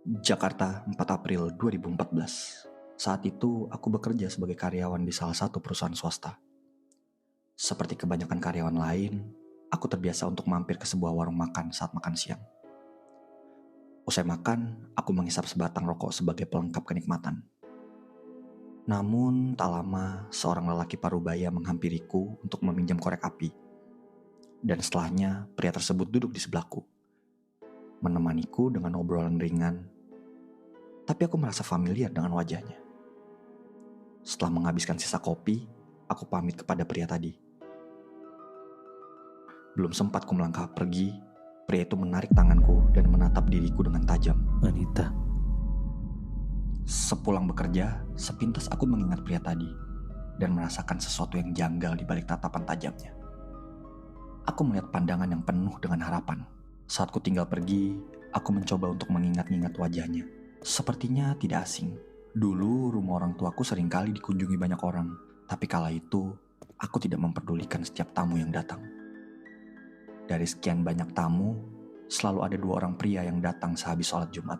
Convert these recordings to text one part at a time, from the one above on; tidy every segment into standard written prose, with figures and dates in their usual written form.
Jakarta, 4 April 2014. Saat itu, aku bekerja sebagai karyawan di salah satu perusahaan swasta. Seperti kebanyakan karyawan lain, aku terbiasa untuk mampir ke sebuah warung makan saat makan siang. Usai makan, aku menghisap sebatang rokok sebagai pelengkap kenikmatan. Namun, tak lama, seorang lelaki parubaya menghampiriku untuk meminjam korek api. Dan setelahnya, pria tersebut duduk di sebelahku, menemaniku dengan obrolan ringan. Tapi aku merasa familiar dengan wajahnya. Setelah menghabiskan sisa kopi, aku pamit kepada pria tadi. Belum sempat ku melangkah pergi, pria itu menarik tanganku dan menatap diriku dengan tajam. Anita. Sepulang bekerja, sepintas aku mengingat pria tadi dan merasakan sesuatu yang janggal di balik tatapan tajamnya. Aku melihat pandangan yang penuh dengan harapan. Saat ku tinggal pergi, aku mencoba untuk mengingat-ingat wajahnya. Sepertinya tidak asing. Dulu rumah orang tuaku seringkali dikunjungi banyak orang, tapi kala itu aku tidak memperdulikan setiap tamu yang datang. Dari sekian banyak tamu, selalu ada 2 orang pria yang datang sehabis sholat Jumat.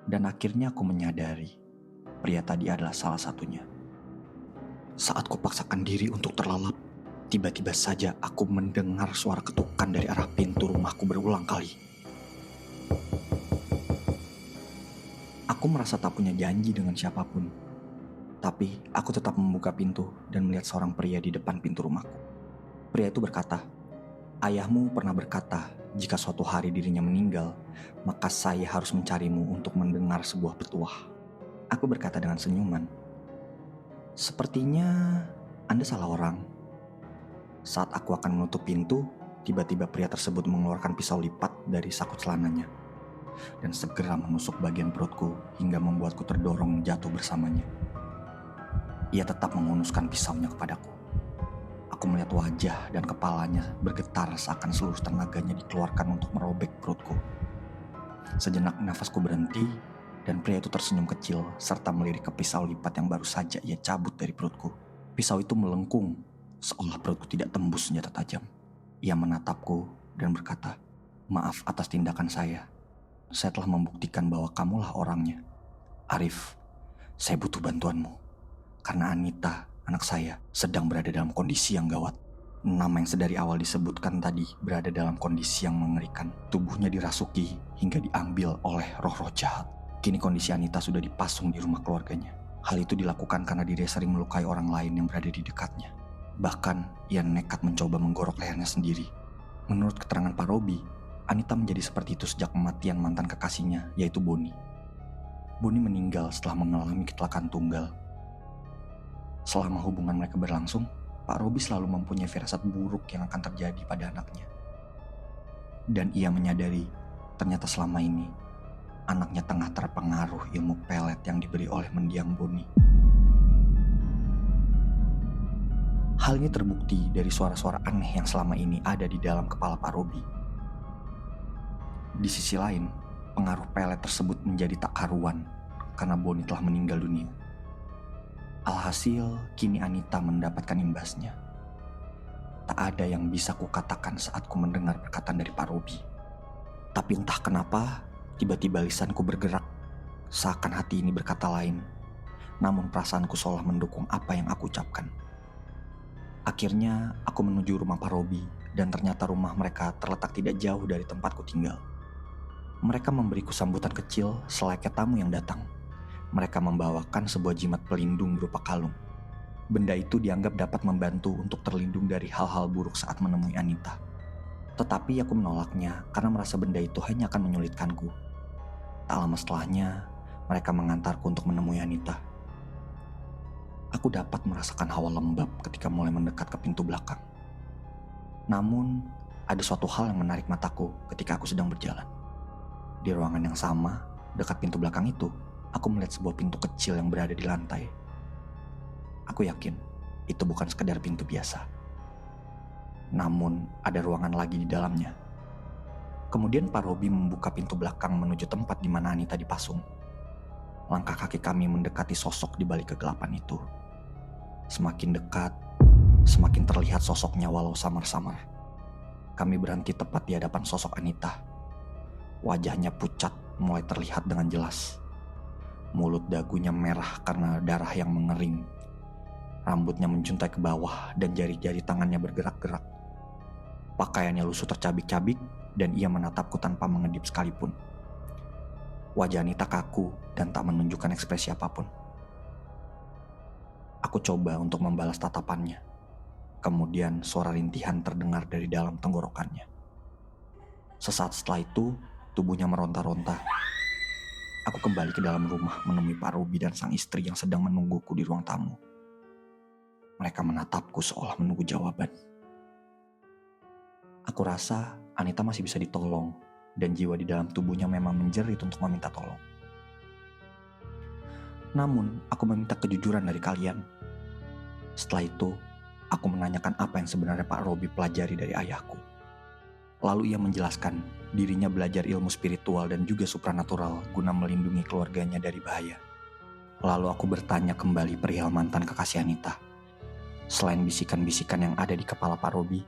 Dan akhirnya aku menyadari, pria tadi adalah salah satunya. Saat kupaksakan diri untuk terlelap, tiba-tiba saja aku mendengar suara ketukan dari arah pintu rumahku berulang kali. Aku merasa tak punya janji dengan siapapun. Tapi aku tetap membuka pintu dan melihat seorang pria di depan pintu rumahku. Pria itu berkata, "Ayahmu pernah berkata, jika suatu hari dirinya meninggal, maka saya harus mencarimu untuk mendengar sebuah petuah." Aku berkata dengan senyuman, "Sepertinya Anda salah orang." Saat aku akan menutup pintu, tiba-tiba pria tersebut mengeluarkan pisau lipat dari saku celananya dan segera menusuk bagian perutku hingga membuatku terdorong jatuh bersamanya. Ia tetap menghunuskan pisaunya kepadaku. Aku melihat wajah dan kepalanya bergetar seakan seluruh tenaganya dikeluarkan untuk merobek perutku. Sejenak nafasku berhenti dan pria itu tersenyum kecil serta melirik ke pisau lipat yang baru saja ia cabut dari perutku. Pisau itu melengkung seolah perutku tidak tembus senjata tajam. Ia menatapku dan berkata, "Maaf atas tindakan saya. Saya telah membuktikan bahwa kamulah orangnya. Arif, saya butuh bantuanmu. Karena Anita, anak saya, sedang berada dalam kondisi yang gawat. Nama yang sedari awal disebutkan tadi berada dalam kondisi yang mengerikan. Tubuhnya dirasuki hingga diambil oleh roh-roh jahat. Kini kondisi Anita sudah dipasung di rumah keluarganya. Hal itu dilakukan karena dirinya sering melukai orang lain yang berada di dekatnya. Bahkan, ia nekat mencoba menggorok lehernya sendiri. Menurut keterangan Pak Robi, Anita menjadi seperti itu sejak kematian mantan kekasihnya, yaitu Boni. Boni meninggal setelah mengalami kecelakaan tunggal. Selama hubungan mereka berlangsung, Pak Robi selalu mempunyai firasat buruk yang akan terjadi pada anaknya. Dan ia menyadari, ternyata selama ini, anaknya tengah terpengaruh ilmu pelet yang diberi oleh mendiang Boni. Hal ini terbukti dari suara-suara aneh yang selama ini ada di dalam kepala Pak Robi. Di sisi lain, pengaruh pelet tersebut menjadi tak karuan karena Boni telah meninggal dunia. Alhasil, kini Anita mendapatkan imbasnya. Tak ada yang bisa kukatakan saat ku mendengar perkataan dari Pak Robi. Tapi entah kenapa, tiba-tiba lisanku bergerak, seakan hati ini berkata lain. Namun perasaanku seolah mendukung apa yang aku ucapkan. Akhirnya, aku menuju rumah Pak Robi dan ternyata rumah mereka terletak tidak jauh dari tempatku tinggal. Mereka memberiku sambutan kecil selayaknya tamu yang datang. Mereka membawakan sebuah jimat pelindung berupa kalung. Benda itu dianggap dapat membantu untuk terlindung dari hal-hal buruk saat menemui Anita. Tetapi aku menolaknya karena merasa benda itu hanya akan menyulitkanku. Tak lama setelahnya, mereka mengantarku untuk menemui Anita. Aku dapat merasakan hawa lembab ketika mulai mendekat ke pintu belakang. Namun, ada suatu hal yang menarik mataku ketika aku sedang berjalan. Di ruangan yang sama, dekat pintu belakang itu, aku melihat sebuah pintu kecil yang berada di lantai. Aku yakin itu bukan sekedar pintu biasa. Namun, ada ruangan lagi di dalamnya. Kemudian Pak Robi membuka pintu belakang menuju tempat di mana Anita dipasung. Langkah kaki kami mendekati sosok di balik kegelapan itu. Semakin dekat, semakin terlihat sosoknya walau samar-samar. Kami berhenti tepat di hadapan sosok Anita. Wajahnya pucat mulai terlihat dengan jelas. Mulut dagunya merah karena darah yang mengering. Rambutnya menjuntai ke bawah dan jari-jari tangannya bergerak-gerak. Pakaiannya lusuh tercabik-cabik dan ia menatapku tanpa mengedip sekalipun. Wajah Anita kaku dan tak menunjukkan ekspresi apapun. Aku coba untuk membalas tatapannya. Kemudian suara rintihan terdengar dari dalam tenggorokannya. Sesaat setelah itu, tubuhnya meronta-ronta. Aku kembali ke dalam rumah menemui Pak Robi dan sang istri yang sedang menungguku di ruang tamu. Mereka menatapku seolah menunggu jawaban. Aku rasa Anita masih bisa ditolong dan jiwa di dalam tubuhnya memang menjerit untuk meminta tolong. Namun, aku meminta kejujuran dari kalian. Setelah itu, aku menanyakan apa yang sebenarnya Pak Robi pelajari dari ayahku. Lalu ia menjelaskan dirinya belajar ilmu spiritual dan juga supranatural guna melindungi keluarganya dari bahaya. Lalu aku bertanya kembali perihal mantan kekasih Anita. Selain bisikan-bisikan yang ada di kepala Pak Robi,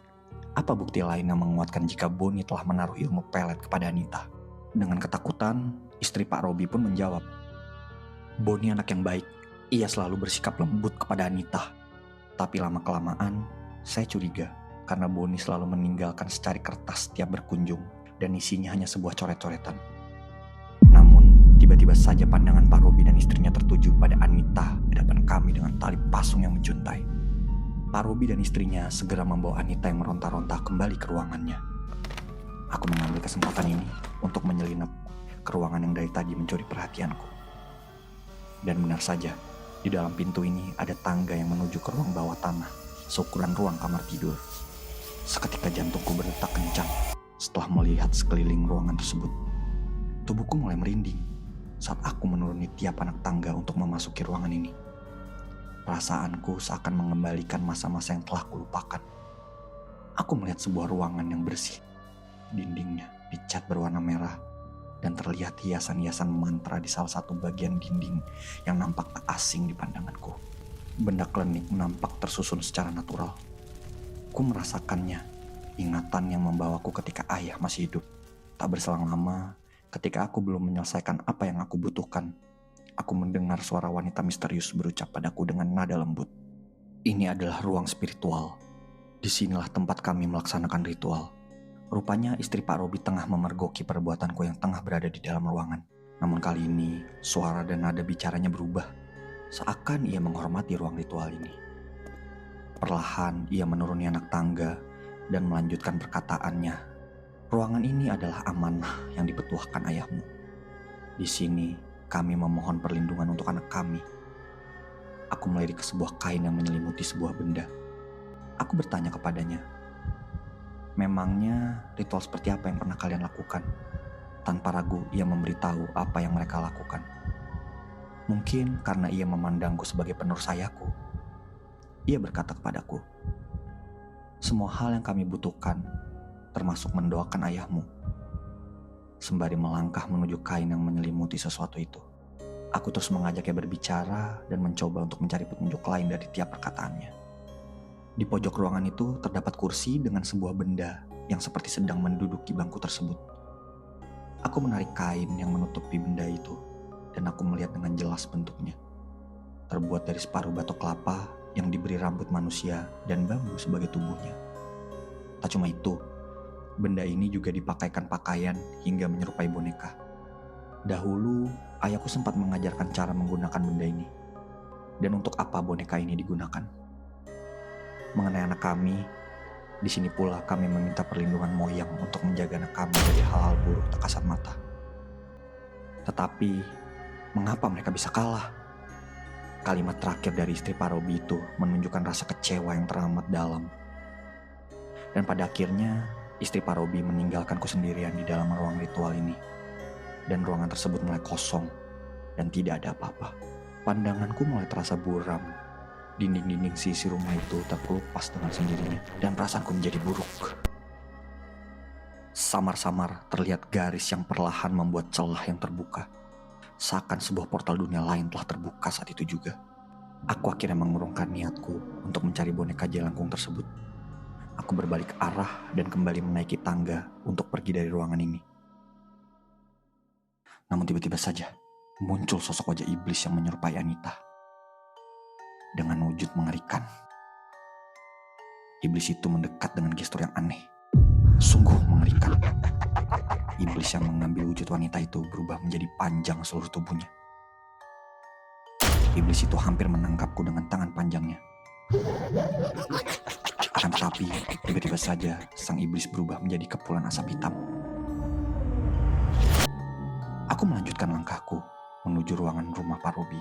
apa bukti lain yang menguatkan jika Boni telah menaruh ilmu pelet kepada Anita? Dengan ketakutan, istri Pak Robi pun menjawab, Boni anak yang baik, ia selalu bersikap lembut kepada Anita. Tapi lama-kelamaan, saya curiga karena Boni selalu meninggalkan secari kertas setiap berkunjung dan isinya hanya sebuah coret-coretan. Namun, tiba-tiba saja pandangan Pak Robi dan istrinya tertuju pada Anita di depan kami dengan tali pasung yang menjuntai. Pak Robi dan istrinya segera membawa Anita yang meronta-ronta kembali ke ruangannya. Aku mengambil kesempatan ini untuk menyelinap ke ruangan yang dari tadi mencuri perhatianku. Dan benar saja, di dalam pintu ini ada tangga yang menuju ke ruang bawah tanah, seukuran ruang kamar tidur. Seketika jantungku berdetak kencang setelah melihat sekeliling ruangan tersebut. Tubuhku mulai merinding saat aku menuruni tiap anak tangga untuk memasuki ruangan ini. Perasaanku seakan mengembalikan masa-masa yang telah kulupakan. Aku melihat sebuah ruangan yang bersih. Dindingnya dicat berwarna merah dan terlihat hiasan-hiasan mantra di salah satu bagian dinding yang nampak tak asing di pandanganku. Benda klenik nampak tersusun secara natural. Ku merasakannya, ingatan yang membawaku ketika ayah masih hidup. Tak berselang lama, ketika aku belum menyelesaikan apa yang aku butuhkan, aku mendengar suara wanita misterius berucap padaku dengan nada lembut. Ini adalah ruang spiritual. Disinilah tempat kami melaksanakan ritual. Rupanya istri Pak Robi tengah memergoki perbuatanku yang tengah berada di dalam ruangan. Namun kali ini, suara dan nada bicaranya berubah. Seakan ia menghormati ruang ritual ini. Perlahan ia menuruni anak tangga dan melanjutkan perkataannya. Ruangan ini adalah amanah yang dipetuahkan ayahmu. Di sini kami memohon perlindungan untuk anak kami. Aku melirik ke sebuah kain yang menyelimuti sebuah benda. Aku bertanya kepadanya, memangnya ritual seperti apa yang pernah kalian lakukan? Tanpa ragu ia memberitahu apa yang mereka lakukan. Mungkin karena ia memandangku sebagai penerus ayahku. Ia berkata kepadaku, semua hal yang kami butuhkan, termasuk mendoakan ayahmu. Sembari melangkah menuju kain yang menyelimuti sesuatu itu, aku terus mengajaknya berbicara dan mencoba untuk mencari petunjuk lain dari tiap perkataannya. Di pojok ruangan itu terdapat kursi dengan sebuah benda yang seperti sedang menduduki bangku tersebut. Aku menarik kain yang menutupi benda itu dan aku melihat dengan jelas bentuknya. Terbuat dari separuh batok kelapa yang diberi rambut manusia dan bambu sebagai tubuhnya. Tak cuma itu, benda ini juga dipakaikan pakaian hingga menyerupai boneka. Dahulu, ayahku sempat mengajarkan cara menggunakan benda ini. Dan untuk apa boneka ini digunakan? Mengenai anak kami, di sini pula kami meminta perlindungan moyang untuk menjaga anak kami dari hal-hal buruk tak kasat mata. Tetapi, mengapa mereka bisa kalah? Kalimat terakhir dari istri Pak Robi itu menunjukkan rasa kecewa yang teramat dalam. Dan pada akhirnya, istri Pak Robi meninggalkanku sendirian di dalam ruang ritual ini. Dan ruangan tersebut mulai kosong dan tidak ada apa-apa. Pandanganku mulai terasa buram. Dinding-dinding sisi rumah itu terkelupas dengan sendirinya dan perasaanku menjadi buruk. Samar-samar terlihat garis yang perlahan membuat celah yang terbuka. Seakan sebuah portal dunia lain telah terbuka saat itu juga. Aku akhirnya mengurungkan niatku untuk mencari boneka jelangkung tersebut. Aku berbalik arah dan kembali menaiki tangga untuk pergi dari ruangan ini. Namun tiba-tiba saja muncul sosok wajah iblis yang menyerupai Anita. Dengan wujud mengerikan. Iblis itu mendekat dengan gestur yang aneh. Sungguh mengerikan. Iblis yang mengambil wujud wanita itu berubah menjadi panjang seluruh tubuhnya. Iblis itu hampir menangkapku dengan tangan panjangnya. Akan tetapi, tiba-tiba saja sang iblis berubah menjadi kepulan asap hitam. Aku melanjutkan langkahku menuju ruangan rumah Pak Robi.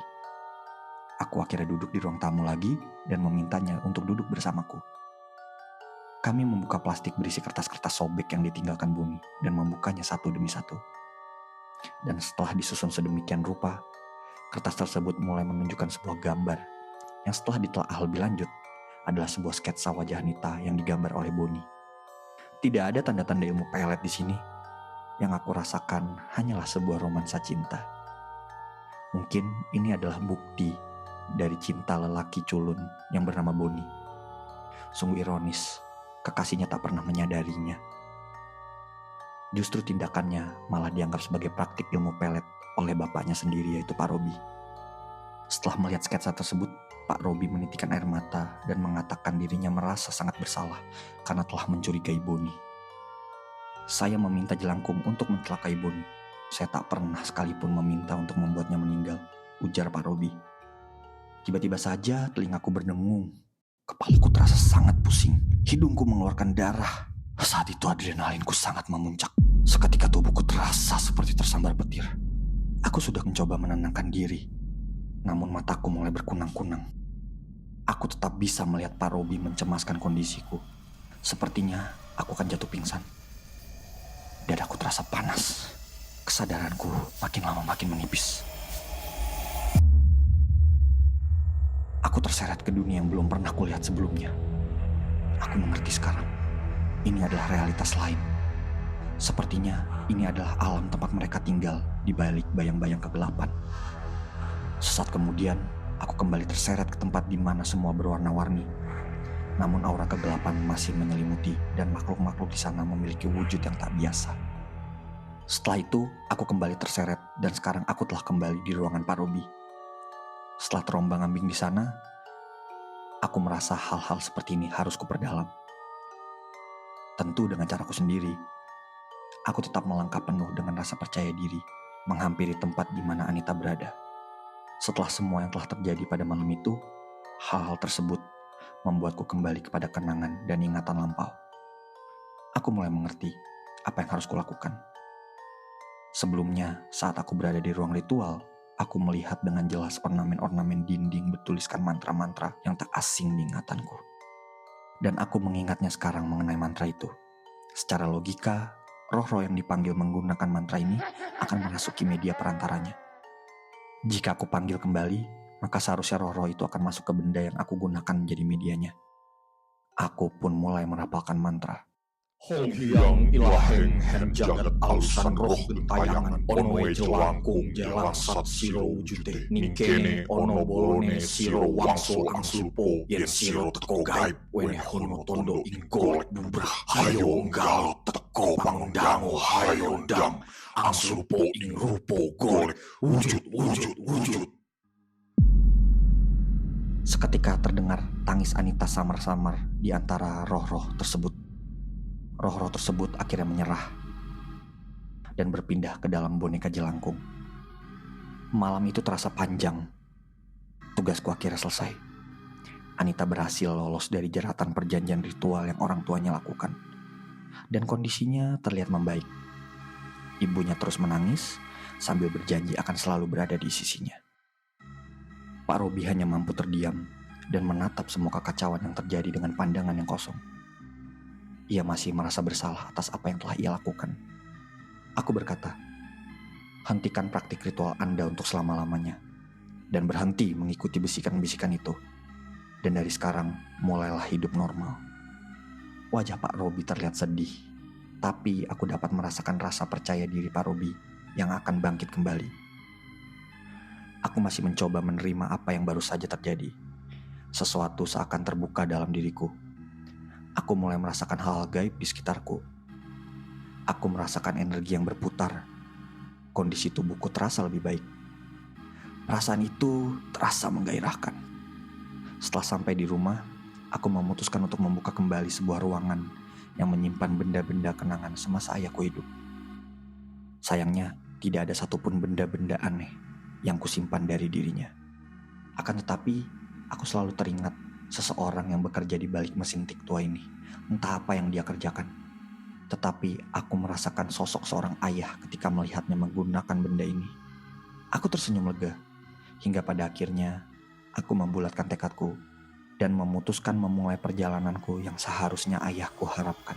Aku akhirnya duduk di ruang tamu lagi dan memintanya untuk duduk bersamaku. Kami membuka plastik berisi kertas-kertas sobek yang ditinggalkan Buni dan membukanya satu demi satu. Dan setelah disusun sedemikian rupa, kertas tersebut mulai menunjukkan sebuah gambar yang setelah ditelaah lebih lanjut adalah sebuah sketsa wajah Anita yang digambar oleh Boni. Tidak ada tanda-tanda ilmu pelet di sini. Yang aku rasakan hanyalah sebuah romansa cinta. Mungkin ini adalah bukti dari cinta lelaki culun yang bernama Boni. Sungguh ironis, kekasihnya tak pernah menyadarinya. Justru tindakannya malah dianggap sebagai praktik ilmu pelet oleh bapaknya sendiri, yaitu Pak Robi. Setelah melihat sketsa tersebut, Pak Robi menitikkan air mata dan mengatakan dirinya merasa sangat bersalah karena telah mencurigai Boni. Saya meminta Jelangkung untuk mencelakai Boni. Saya tak pernah sekalipun meminta untuk membuatnya meninggal, ujar Pak Robi. Tiba-tiba saja telingaku berdengung. Kepalaku terasa sangat pusing. Hidungku mengeluarkan darah. Saat itu adrenalinku sangat memuncak. Seketika tubuhku terasa seperti tersambar petir. Aku sudah mencoba menenangkan diri. Namun mataku mulai berkunang-kunang. Aku tetap bisa melihat Pak Robi mencemaskan kondisiku. Sepertinya aku akan jatuh pingsan. Dadaku terasa panas. Kesadaranku makin lama makin menipis. Aku terseret ke dunia yang belum pernah kulihat sebelumnya. Aku mengerti sekarang. Ini adalah realitas lain. Sepertinya ini adalah alam tempat mereka tinggal di balik bayang-bayang kegelapan. Sesaat kemudian, aku kembali terseret ke tempat di mana semua berwarna-warni. Namun aura kegelapan masih menyelimuti dan makhluk-makhluk di sana memiliki wujud yang tak biasa. Setelah itu, aku kembali terseret dan sekarang aku telah kembali di ruangan Pak Robi. Setelah terombang-ambing di sana, aku merasa hal-hal seperti ini harus kuperdalam. Tentu dengan caraku sendiri. Aku tetap melangkah penuh dengan rasa percaya diri, menghampiri tempat di mana Anita berada. Setelah semua yang telah terjadi pada malam itu, hal-hal tersebut membuatku kembali kepada kenangan dan ingatan lampau. Aku mulai mengerti apa yang harus kulakukan. Sebelumnya, saat aku berada di ruang ritual, aku melihat dengan jelas ornamen-ornamen dinding bertuliskan mantra-mantra yang tak asing di ingatanku. Dan aku mengingatnya sekarang mengenai mantra itu. Secara logika, roh-roh yang dipanggil menggunakan mantra ini akan memasuki media perantaranya. Jika aku panggil kembali, maka seharusnya roh-roh itu akan masuk ke benda yang aku gunakan menjadi medianya. Aku pun mulai merapalkan mantra. Hong Hyang ilaheng hen jagat alusan roh gentayangan onoe jelangkung jelangsat siro wujute ningkene ono bolone siro wangso angsulpo yen siro teko gaib wene hono tondo ing golek bubrah hayo nggalot teko pangdango hayo ndang angsulpo ing rupo golek wujud. Seketika terdengar tangis Anita samar-samar di antara roh-roh tersebut. Roh-roh tersebut akhirnya menyerah dan berpindah ke dalam boneka jelangkung. Malam itu terasa panjang. Tugasku akhirnya selesai. Anita berhasil lolos dari jeratan perjanjian ritual yang orang tuanya lakukan. Dan kondisinya terlihat membaik. Ibunya terus menangis sambil berjanji akan selalu berada di sisinya. Pak Robi hanya mampu terdiam dan menatap semua kekacauan yang terjadi dengan pandangan yang kosong. Ia masih merasa bersalah atas apa yang telah ia lakukan. Aku berkata, hentikan praktik ritual Anda untuk selama-lamanya. Dan berhenti mengikuti bisikan-bisikan itu. Dan dari sekarang, mulailah hidup normal. Wajah Pak Robi terlihat sedih. Tapi aku dapat merasakan rasa percaya diri Pak Robi yang akan bangkit kembali. Aku masih mencoba menerima apa yang baru saja terjadi. Sesuatu seakan terbuka dalam diriku. Aku mulai merasakan hal-hal gaib di sekitarku. Aku merasakan energi yang berputar. kondisi tubuhku terasa lebih baik. Perasaan itu terasa menggairahkan. Setelah sampai di rumah, aku memutuskan untuk membuka kembali sebuah ruangan yang menyimpan benda-benda kenangan semasa ayahku hidup. Sayangnya, tidak ada satupun benda-benda aneh yang kusimpan dari dirinya. Akan tetapi, aku selalu teringat seseorang yang bekerja di balik mesin tik tua ini. Entah apa yang dia kerjakan. Tetapi aku merasakan sosok seorang ayah ketika melihatnya menggunakan benda ini. Aku tersenyum lega, hingga pada akhirnya aku membulatkan tekadku dan memutuskan memulai perjalananku yang seharusnya ayahku harapkan.